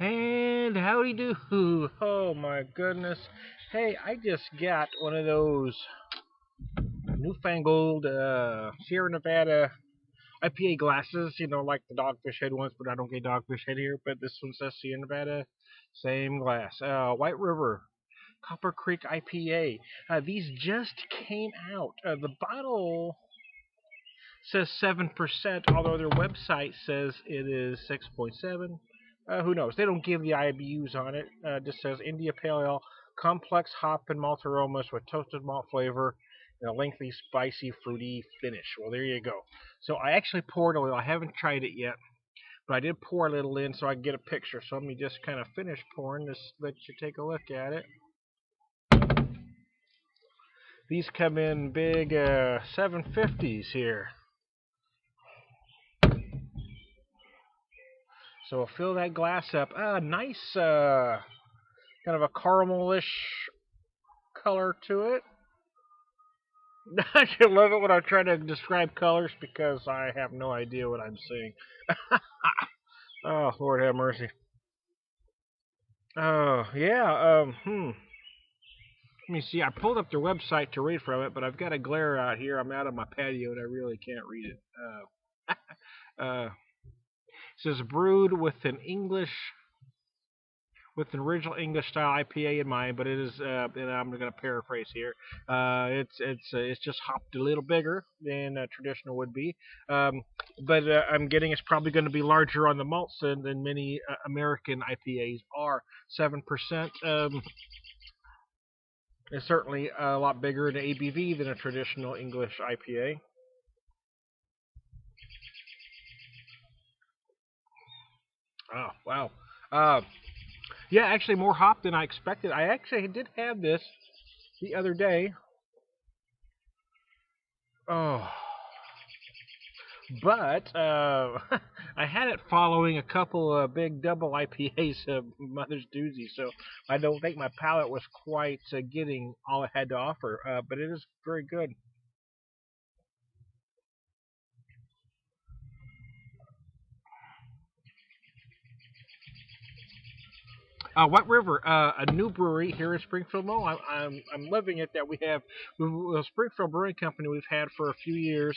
And howdy do. Oh my goodness. Hey, I just got one of those newfangled Sierra Nevada IPA glasses, like the Dogfish Head ones, but I don't get Dogfish Head here. But this one says Sierra Nevada, same glass. White River, Copper Creek IPA. These just came out. The bottle says 7%, although their website says it is 6.7. Who knows? They don't give the IBUs on it. Just says India Pale Ale, complex hop and malt aromas with toasted malt flavor and a lengthy, spicy, fruity finish. Well, there you go. So I actually poured a little. I haven't tried it yet, but I did pour a little in so I can get a picture. So let me just kind of finish pouring. Just let you take a look at it. These come in big 750s here. So I'll fill that glass up. Nice, kind of a caramelish color to it. I love it when I try to describe colors because I have no idea what I'm seeing. Oh, Lord have mercy. Oh, yeah. Let me see. I pulled up their website to read from it, but I've got a glare out here. I'm out on my patio and I really can't read it. It says brewed with an original English style IPA in mind, but it is, and I'm going to paraphrase here. It's just hopped a little bigger than traditional would be, um, but I'm getting it's probably going to be larger on the malts than many American IPAs are. 7%. Is certainly a lot bigger in ABV than a traditional English IPA. Oh wow. Uh, yeah, actually more hop than I expected. I actually did have this the other day. Oh, but I had it following a couple of big double IPAs, Mother's Doozy, so I don't think my palate was quite getting all it had to offer. But it is very good. White River, a new brewery here in Springfield. No, I'm loving it that we have the Springfield Brewing Company we've had for a few years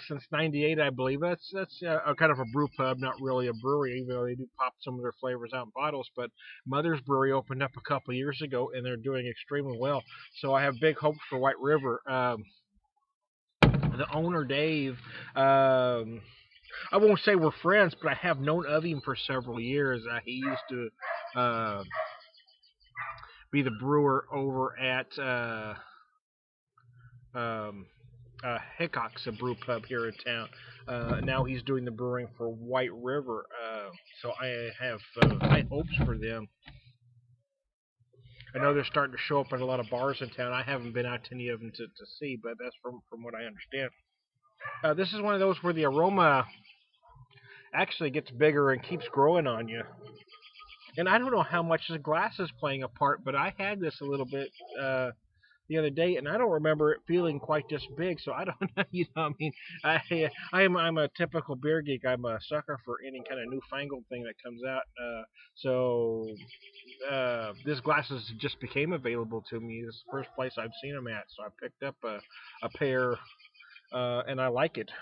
since '98, I believe. That's a kind of a brew pub, not really a brewery, even though they do pop some of their flavors out in bottles. But Mother's Brewery opened up a couple of years ago, and they're doing extremely well. So I have big hopes for White River. The owner Dave. I won't say we're friends, but I have known of him for several years. He used to be the brewer over at um, Hickok's, a brew pub here in town. Now he's doing the brewing for White River. So I have high hopes for them. I know they're starting to show up at a lot of bars in town. I haven't been out to any of them to see, but that's from what I understand. This is one of those where the aroma actually gets bigger and keeps growing on you. And I don't know how much the glass is playing a part, but I had this a little bit the other day, and I don't remember it feeling quite this big. So I don't know. I mean, I'm a typical beer geek. I'm a sucker for any kind of newfangled thing that comes out. So this glasses just became available to me. This is the first place I've seen them at, so I picked up a pair, and I like it.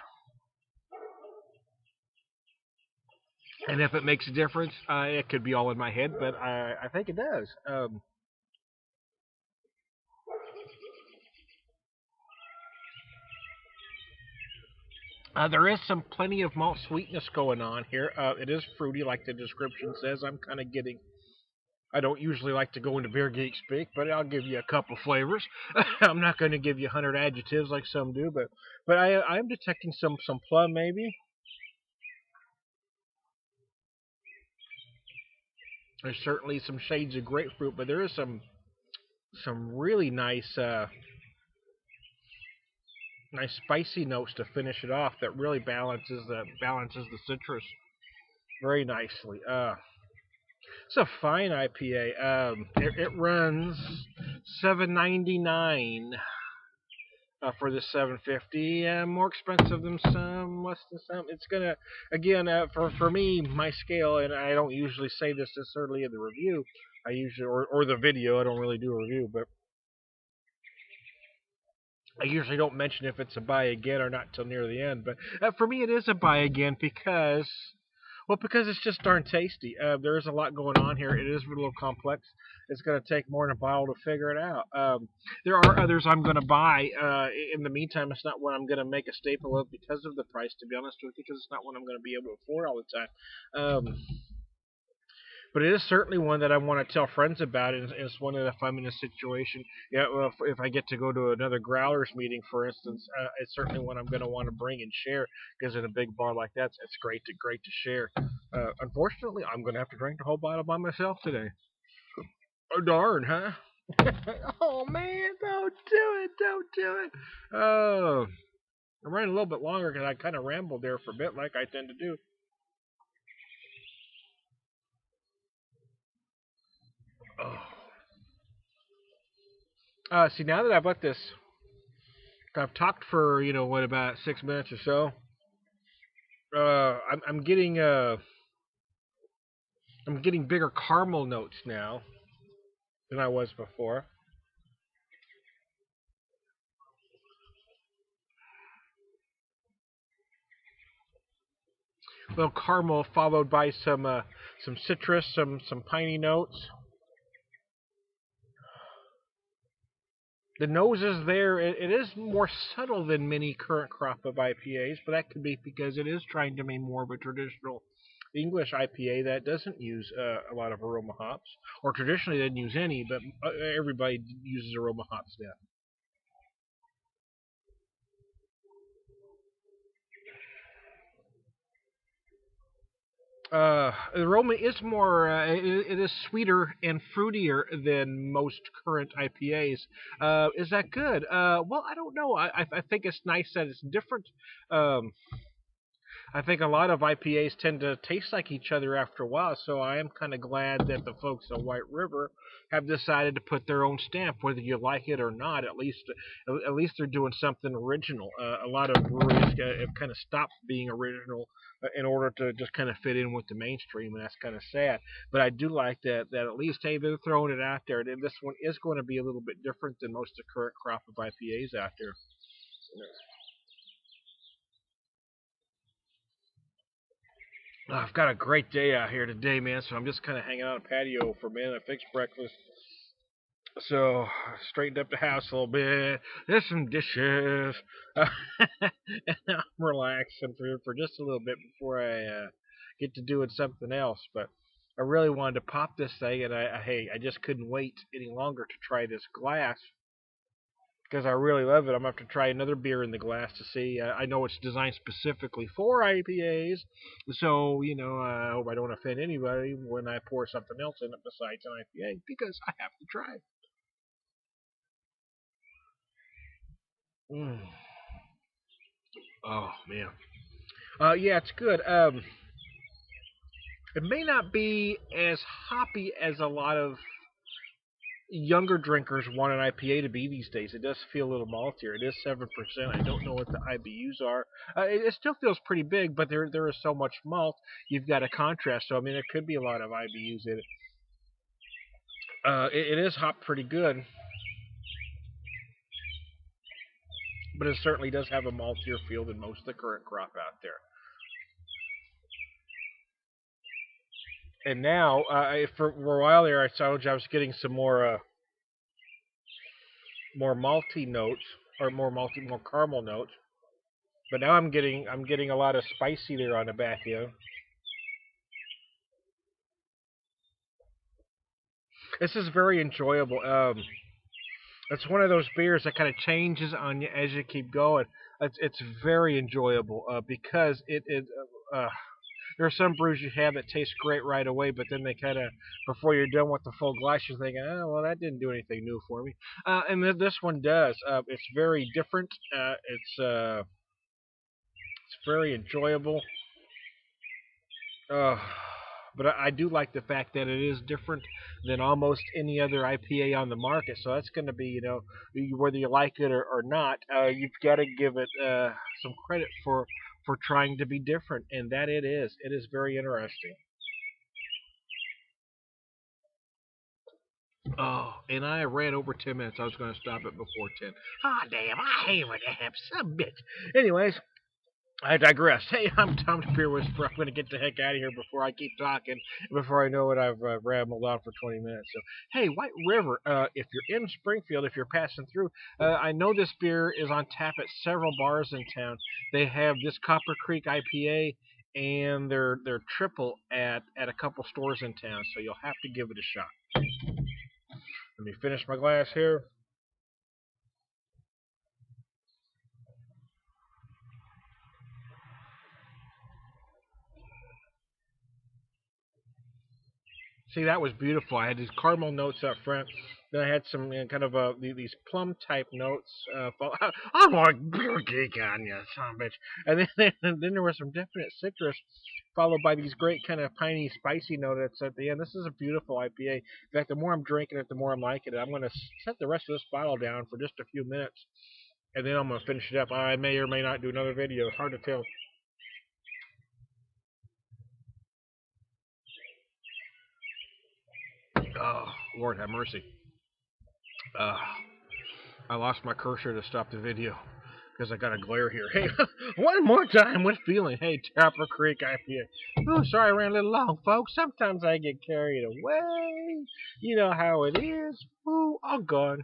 And if it makes a difference, it could be all in my head, but I think it does. There is some plenty of malt sweetness going on here. It is fruity, like the description says. I'm kind of getting. I don't usually like to go into beer geek speak, but I'll give you a couple flavors. I'm not going to give you 100 adjectives like some do, but I'm detecting some plum maybe. There's certainly some shades of grapefruit, but there is some really nice spicy notes to finish it off that really balances the citrus very nicely. It's a fine IPA. It runs $7.99. for this 750. More expensive than some, less than some. It's gonna again for me my scale, and I don't usually say this necessarily in the review. I usually or the video. I don't really do a review, but I usually don't mention if it's a buy again or not till near the end. But for me, it is a buy again because well, because it's just darn tasty. There is a lot going on here. It is a little complex. It's going to take more than a bottle to figure it out. There are others I'm going to buy. In the meantime, it's not one I'm going to make a staple of because of the price, to be honest with you, because it's not one I'm going to be able to afford all the time. But it is certainly one that I want to tell friends about. And it's one that if I'm in a situation, yeah, well, if I get to go to another growlers meeting, for instance, it's certainly one I'm going to want to bring and share because in a big bar like that, it's great to share. Unfortunately, I'm going to have to drink the whole bottle by myself today. Oh darn, huh? Oh man, don't do it. Oh, I'm running a little bit longer because I kind of rambled there for a bit, like I tend to do. Oh. See, now that I've let this I've talked for what about 6 minutes or so. I'm getting I'm getting bigger caramel notes now than I was before. A little caramel followed by some citrus, some piney notes. The nose is there. It is more subtle than many current crop of IPAs, but that could be because it is trying to be more of a traditional English IPA that doesn't use a lot of aroma hops, or traditionally didn't use any, but everybody uses aroma hops now. The aroma is more, it is sweeter and fruitier than most current IPAs. Is that good? Well, I don't know. I think it's nice that it's different. Um, I think a lot of IPAs tend to taste like each other after a while, so I am kind of glad that the folks at White River have decided to put their own stamp, whether you like it or not. At least they're doing something original. A lot of breweries have kind of stopped being original in order to just kind of fit in with the mainstream, and that's kind of sad. But I do like that at least hey they're throwing it out there. And this one is going to be a little bit different than most of the current crop of IPAs out there. I've got a great day out here today, man. So I'm just kind of hanging out on the patio for a minute. I fixed breakfast, so I straightened up the house a little bit. There's some dishes, and I'm relaxing for just a little bit before I get to doing something else. But I really wanted to pop this thing, and I just couldn't wait any longer to try this glass because I really love it. I'm gonna have to try another beer in the glass to see. I know it's designed specifically for IPAs, so I hope I don't offend anybody when I pour something else in it besides an IPA because I have to try. Mm. Oh man. Yeah, it's good. It may not be as hoppy as a lot of younger drinkers want an IPA to be these days. It does feel a little maltier. It is 7%. I don't know what the IBUs are. It still feels pretty big, but there is so much malt. You've got a contrast. So I mean, there could be a lot of IBUs in it. It is hopped pretty good, but it certainly does have a maltier feel than most of the current crop out there. And now, for a while there, I told you I was getting some more malty notes or more caramel notes. But now I'm getting a lot of spicy there on the back end. This is very enjoyable. It's one of those beers that kind of changes on you as you keep going. It's very enjoyable because there are some brews you have that taste great right away, but then they kind of before you're done with the full glass, you're thinking, oh well, that didn't do anything new for me. And this one does. It's very different. It's very enjoyable. Uh, But I do like the fact that it is different than almost any other IPA on the market. So that's going to be, whether you like it or not, you've got to give it some credit for trying to be different, and that it is. It is very interesting. Oh, and I ran over 10 minutes. I was going to stop it before 10. Ah, damn, I hate when that happens. Some bitch. Anyways, I digress. Hey, I'm Tom Spearwith. I'm going to get the heck out of here before I keep talking. Before I know it, I've rambled on for 20 minutes. So, hey, White River, if you're in Springfield, if you're passing through, I know this beer is on tap at several bars in town. They have this Copper Creek IPA and their triple at a couple stores in town. So you'll have to give it a shot. Let me finish my glass here. See, that was beautiful. I had these caramel notes up front. Then I had some kind of these plum type notes. I'm like beer geek on you, son of a bitch. And then there was some definite citrus, followed by these great kind of piney, spicy notes at the end. This is a beautiful IPA. In fact, the more I'm drinking it, the more I'm liking it. I'm going to set the rest of this bottle down for just a few minutes, and then I'm going to finish it up. I may or may not do another video. It's hard to tell. Oh, Lord have mercy. Uh, I lost my cursor to stop the video because I got a glare here. Hey, one more time with feeling. Hey, Copper Creek IPA. Oh, sorry I ran a little long, folks. Sometimes I get carried away. You know how it is. Ooh, all gone.